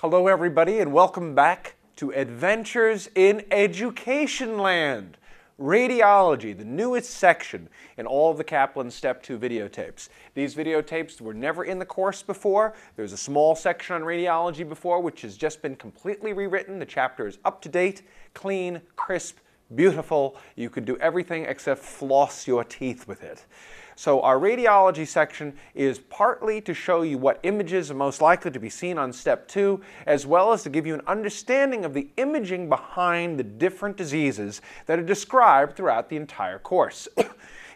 Hello everybody and welcome back to Adventures in Education Land. Radiology, the newest section in all of the Kaplan Step 2 videotapes. These videotapes were never in the course before. There's a small section on radiology before which has just been completely rewritten. The chapter is up to date, clean, crisp, beautiful. You could do everything except floss your teeth with it. So our radiology section is partly to show you what images are most likely to be seen on step 2, as well as to give you an understanding of the imaging behind the different diseases that are described throughout the entire course.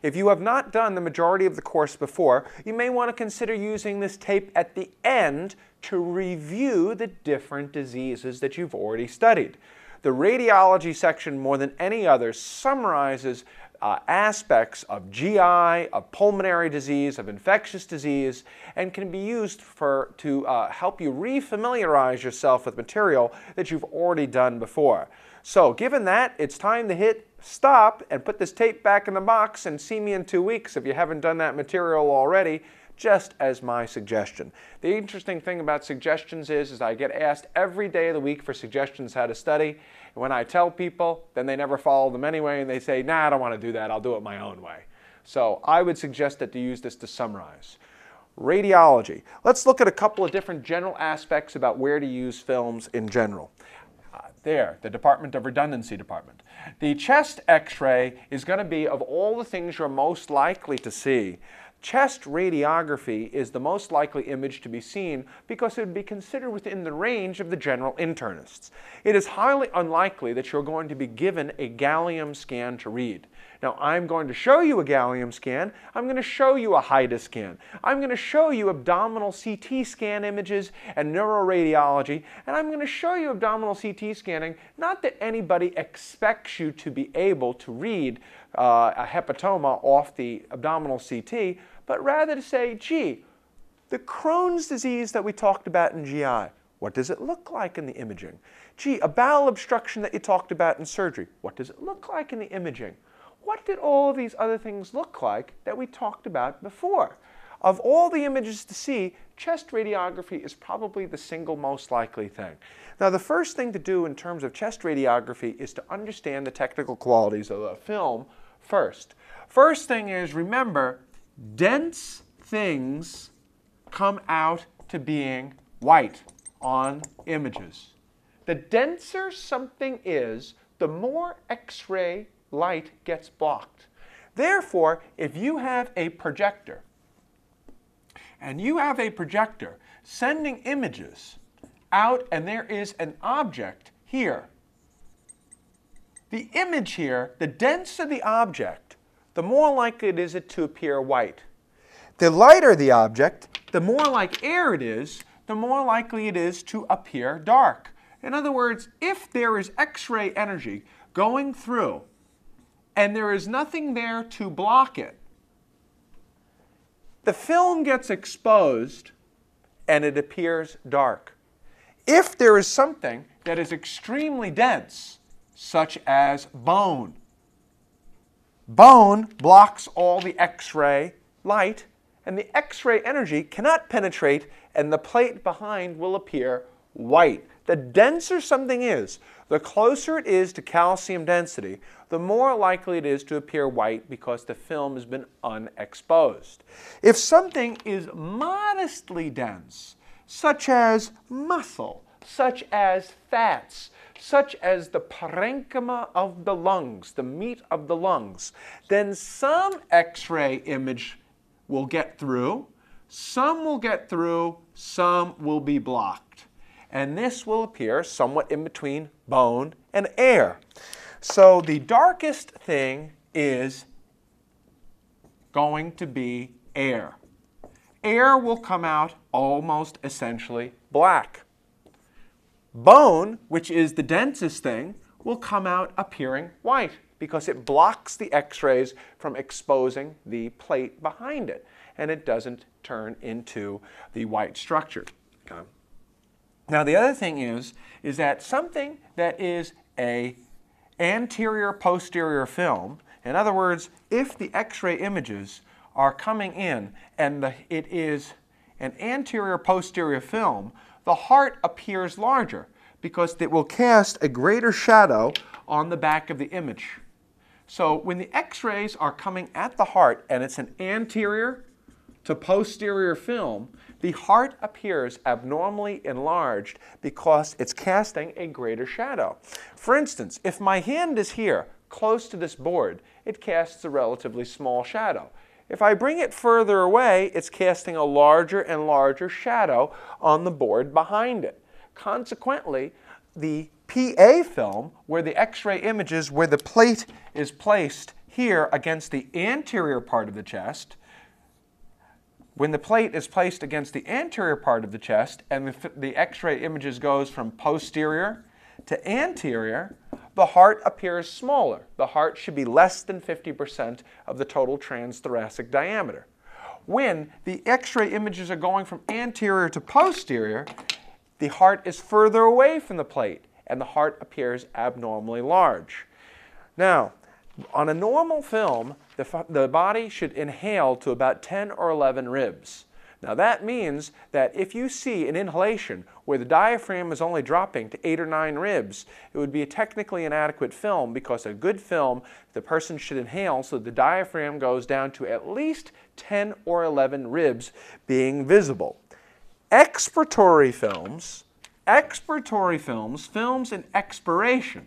If you have not done the majority of the course before, you may want to consider using this tape at the end to review the different diseases that you've already studied. The radiology section, more than any other, summarizes aspects of GI, of pulmonary disease, of infectious disease, and can be used to help you refamiliarize yourself with material that you've already done before. So given that, it's time to hit stop and put this tape back in the box and see me in 2 weeks if you haven't done that material already, just as my suggestion. The interesting thing about suggestions is I get asked every day of the week for suggestions how to study. And when I tell people, then they never follow them anyway, and they say, nah, I don't want to do that, I'll do it my own way. So I would suggest that to use this to summarize. Radiology. Let's look at a couple of different general aspects about where to use films in general. There, the Department of Redundancy department. The chest X-ray is going to be, of all the things you're most likely to see, chest radiography is the most likely image to be seen because it would be considered within the range of the general internists. It is highly unlikely that you're going to be given a gallium scan to read. Now, I'm going to show you a gallium scan. I'm going to show you a HIDA scan. I'm going to show you abdominal CT scan images and neuroradiology, and I'm going to show you abdominal CT scanning, not that anybody expects you to be able to read a hepatoma off the abdominal CT, but rather to say, gee, the Crohn's disease that we talked about in GI, what does it look like in the imaging? Gee, a bowel obstruction that you talked about in surgery, what does it look like in the imaging? What did all of these other things look like that we talked about before? Of all the images to see, chest radiography is probably the single most likely thing. Now, the first thing to do in terms of chest radiography is to understand the technical qualities of the film first. First thing is, remember, dense things come out to being white on images. The denser something is, the more X-ray light gets blocked. Therefore, if you have a projector, and you have a projector sending images out, and there is an object here, the image here, the denser the object, the more likely it is to appear white. The lighter the object, the more like air it is, the more likely it is to appear dark. In other words, if there is X-ray energy going through and there is nothing there to block it, the film gets exposed and it appears dark. If there is something that is extremely dense, such as bone, bone blocks all the X-ray light, and the X-ray energy cannot penetrate, and the plate behind will appear white. The denser something is, the closer it is to calcium density, the more likely it is to appear white because the film has been unexposed. If something is modestly dense, such as muscle, such as fats, such as the parenchyma of the lungs, the meat of the lungs, then some X-ray image will get through, some will get through, some will be blocked. And this will appear somewhat in between bone and air. So the darkest thing is going to be air. Air will come out almost essentially black. Bone, which is the densest thing, will come out appearing white because it blocks the X-rays from exposing the plate behind it, and it doesn't turn into the white structure. Okay. Now, the other thing is that something that is a anterior-posterior film, in other words, if the X-ray images are coming in and it is an anterior-posterior film, the heart appears larger because it will cast a greater shadow on the back of the image. So when the X-rays are coming at the heart and it's an anterior to posterior film, the heart appears abnormally enlarged because it's casting a greater shadow. For instance, if my hand is here, close to this board, it casts a relatively small shadow. If I bring it further away, it's casting a larger and larger shadow on the board behind it. Consequently, the PA film, where the X-ray images, where the plate is placed here against the anterior part of the chest, when the plate is placed against the anterior part of the chest and the X-ray images goes from posterior to anterior, the heart appears smaller. The heart should be less than 50% of the total transthoracic diameter. When the X-ray images are going from anterior to posterior, the heart is further away from the plate and the heart appears abnormally large. Now, on a normal film, the body should inhale to about 10 or 11 ribs. Now that means that if you see an inhalation where the diaphragm is only dropping to 8 or 9 ribs, it would be a technically inadequate film, because a good film, the person should inhale so that the diaphragm goes down to at least 10 or 11 ribs being visible. Expiratory films, films in expiration,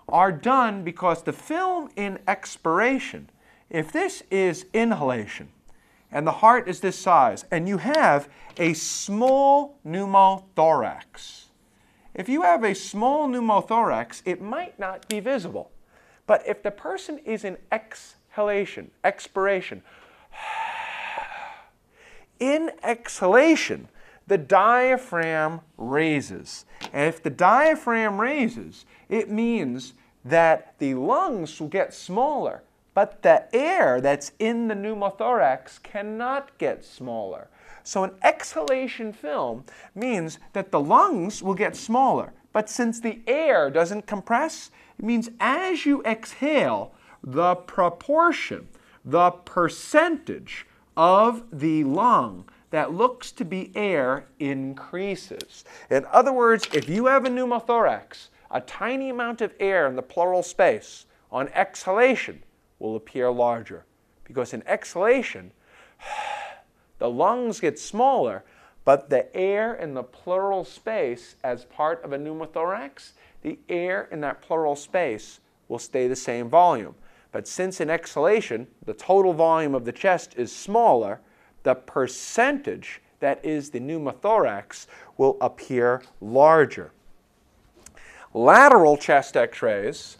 are done because the film in expiration, if this is inhalation and the heart is this size and you have a small pneumothorax, if you have a small pneumothorax, it might not be visible. But if the person is in exhalation, expiration, in exhalation, the diaphragm raises. And if the diaphragm raises, it means that the lungs will get smaller, but the air that's in the pneumothorax cannot get smaller. So an exhalation film means that the lungs will get smaller, but since the air doesn't compress, it means as you exhale, the proportion, the percentage of the lung that looks to be air increases. In other words, if you have a pneumothorax, a tiny amount of air in the pleural space on exhalation will appear larger, because in exhalation, the lungs get smaller, but the air in the pleural space as part of a pneumothorax, the air in that pleural space will stay the same volume. But since in exhalation, the total volume of the chest is smaller, the percentage that is the pneumothorax will appear larger. Lateral chest X-rays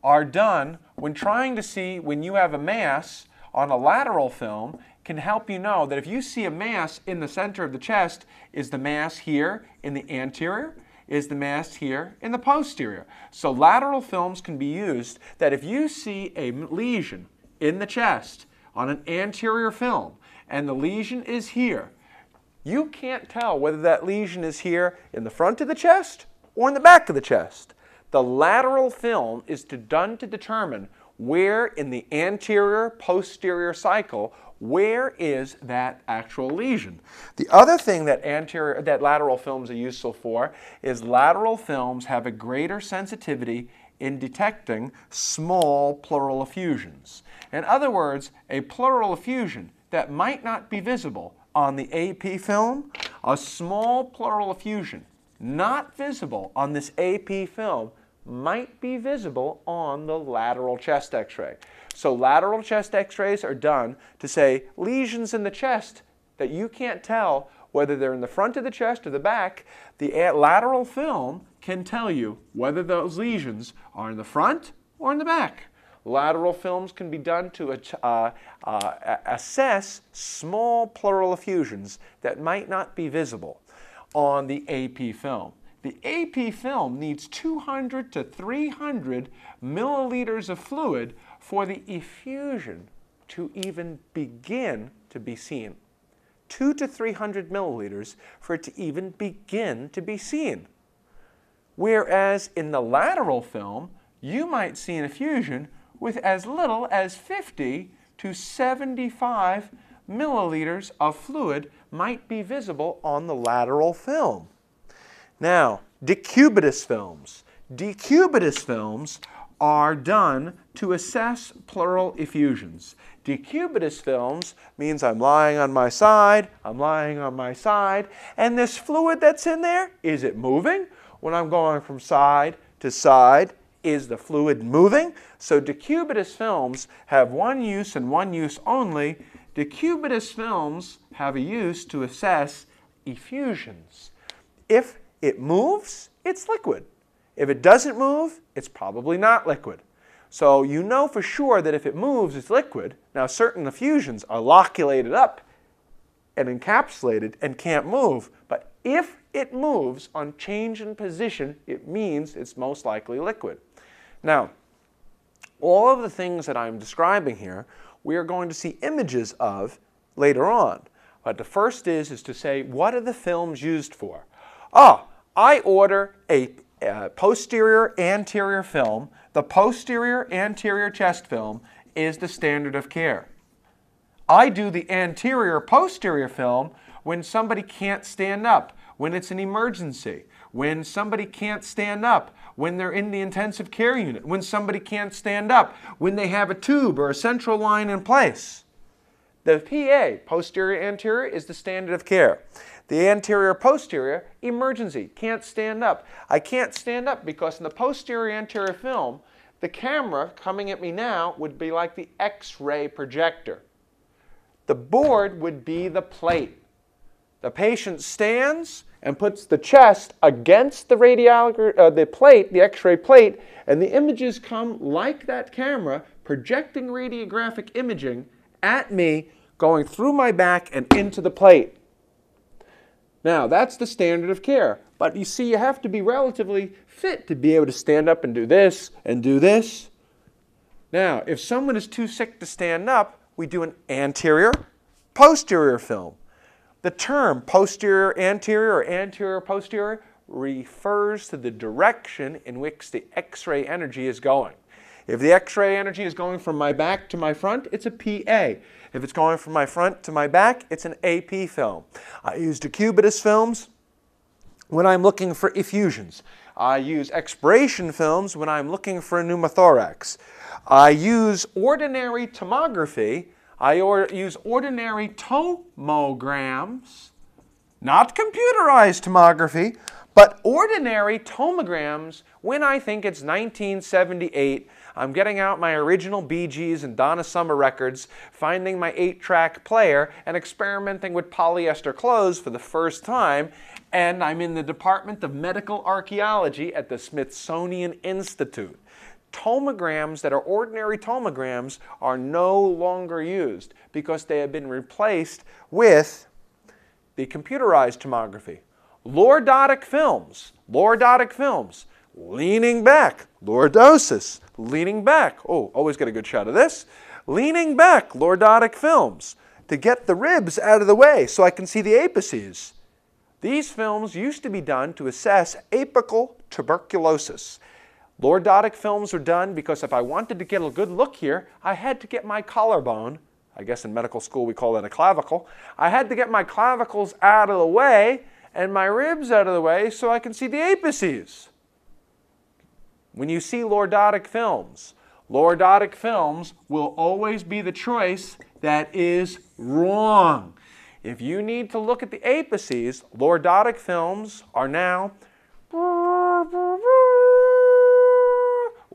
are done when trying to see when you have a mass on a lateral film. Can help you know that if you see a mass in the center of the chest, is the mass here in the anterior? Is the mass here in the posterior? So lateral films can be used that if you see a lesion in the chest on an anterior film and the lesion is here, you can't tell whether that lesion is here in the front of the chest or in the back of the chest. The lateral film is done to determine where in the anterior-posterior cycle, where is that actual lesion. The other thing that lateral films are useful for is lateral films have a greater sensitivity in detecting small pleural effusions. In other words, a pleural effusion that might not be visible on the AP film, a small pleural effusion not visible on this AP film might be visible on the lateral chest X-ray. So lateral chest X-rays are done to say lesions in the chest that you can't tell whether they're in the front of the chest or the back. The lateral film can tell you whether those lesions are in the front or in the back. Lateral films can be done to assess small pleural effusions that might not be visible on the AP film. The AP film needs 200 to 300 milliliters of fluid for the effusion to even begin to be seen. 200 to 300 milliliters for it to even begin to be seen. Whereas in the lateral film, you might see an effusion with as little as 50 to 75 milliliters of fluid might be visible on the lateral film. Now, decubitus films. Decubitus films are done to assess pleural effusions. Decubitus films means I'm lying on my side, and this fluid that's in there, is it moving? When I'm going from side to side, is the fluid moving? So decubitus films have one use and one use only. Decubitus films have a use to assess effusions. If it moves, it's liquid. If it doesn't move, it's probably not liquid. So you know for sure that if it moves, it's liquid. Now certain effusions are loculated up and encapsulated and can't move, but if it moves on change in position, it means it's most likely liquid. Now, all of the things that I'm describing here, we are going to see images of later on. But the first is to say, what are the films used for? I order a posterior-anterior film. The posterior-anterior chest film is the standard of care. I do the anterior-posterior film when somebody can't stand up, when it's an emergency, when somebody can't stand up, when they're in the intensive care unit, when somebody can't stand up, when they have a tube or a central line in place. The PA, posterior-anterior, is the standard of care. The anterior-posterior, emergency, can't stand up. I can't stand up because in the posterior-anterior film, the camera coming at me now would be like the X-ray projector. The board would be the plate. The patient stands and puts the chest against the the plate, the X-ray plate, and the images come like that camera, projecting radiographic imaging at me, going through my back and into the plate. Now, that's the standard of care. But you see, you have to be relatively fit to be able to stand up and do this and do this. Now, if someone is too sick to stand up, we do an anterior-posterior film. The term posterior-anterior or anterior-posterior refers to the direction in which the X-ray energy is going. If the X-ray energy is going from my back to my front, it's a PA. If it's going from my front to my back, it's an AP film. I use decubitus films when I'm looking for effusions. I use expiration films when I'm looking for a pneumothorax. I use ordinary tomography. I use ordinary tomograms, not computerized tomography, but ordinary tomograms when I think it's 1978. I'm getting out my original Bee Gees and Donna Summer records, finding my 8-track player, and experimenting with polyester clothes for the first time, and I'm in the Department of Medical Archaeology at the Smithsonian Institute. Tomograms that are ordinary tomograms are no longer used because they have been replaced with the computerized tomography. Lordotic films, leaning back, lordosis, leaning back. Oh, always get a good shot of this. Leaning back, lordotic films, to get the ribs out of the way so I can see the apices. These films used to be done to assess apical tuberculosis. Lordotic films are done because if I wanted to get a good look here, I had to get my collarbone, I guess in medical school we call that a clavicle, I had to get my clavicles out of the way and my ribs out of the way so I can see the apices. When you see lordotic films will always be the choice that is wrong. If you need to look at the apices, lordotic films are now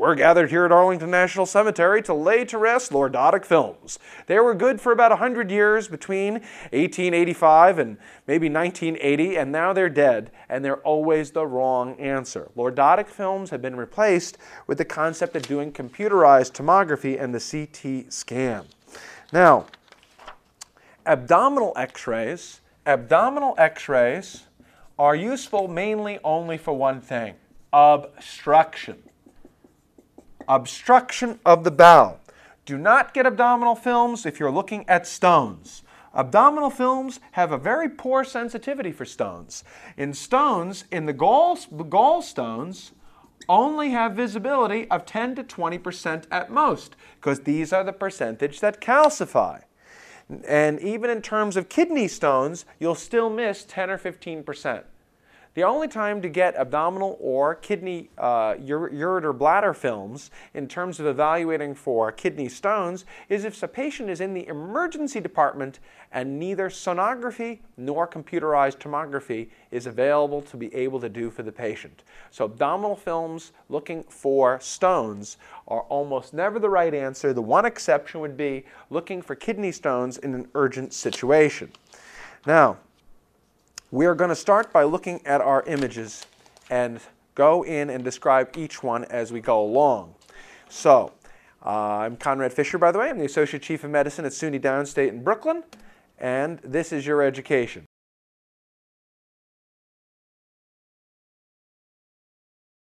We're gathered here at Arlington National Cemetery to lay to rest lordotic films. They were good for about 100 years between 1885 and maybe 1980, and now they're dead, and they're always the wrong answer. Lordotic films have been replaced with the concept of doing computerized tomography and the CT scan. Now, abdominal X-rays are useful mainly only for one thing: obstruction. Obstruction of the bowel. Do not get abdominal films if you're looking at stones. Abdominal films have a very poor sensitivity for stones. In stones, in the gallstones, only have visibility of 10 to 20% at most, because these are the percentage that calcify. And even in terms of kidney stones, you'll still miss 10 or 15%. The only time to get abdominal or kidney ureter bladder films in terms of evaluating for kidney stones is if a patient is in the emergency department and neither sonography nor computerized tomography is available to be able to do for the patient. So abdominal films looking for stones are almost never the right answer. The one exception would be looking for kidney stones in an urgent situation. Now, we are going to start by looking at our images and go in and describe each one as we go along. So, I'm Conrad Fisher, by the way. I'm the Associate Chief of Medicine at SUNY Downstate in Brooklyn, and this is your education.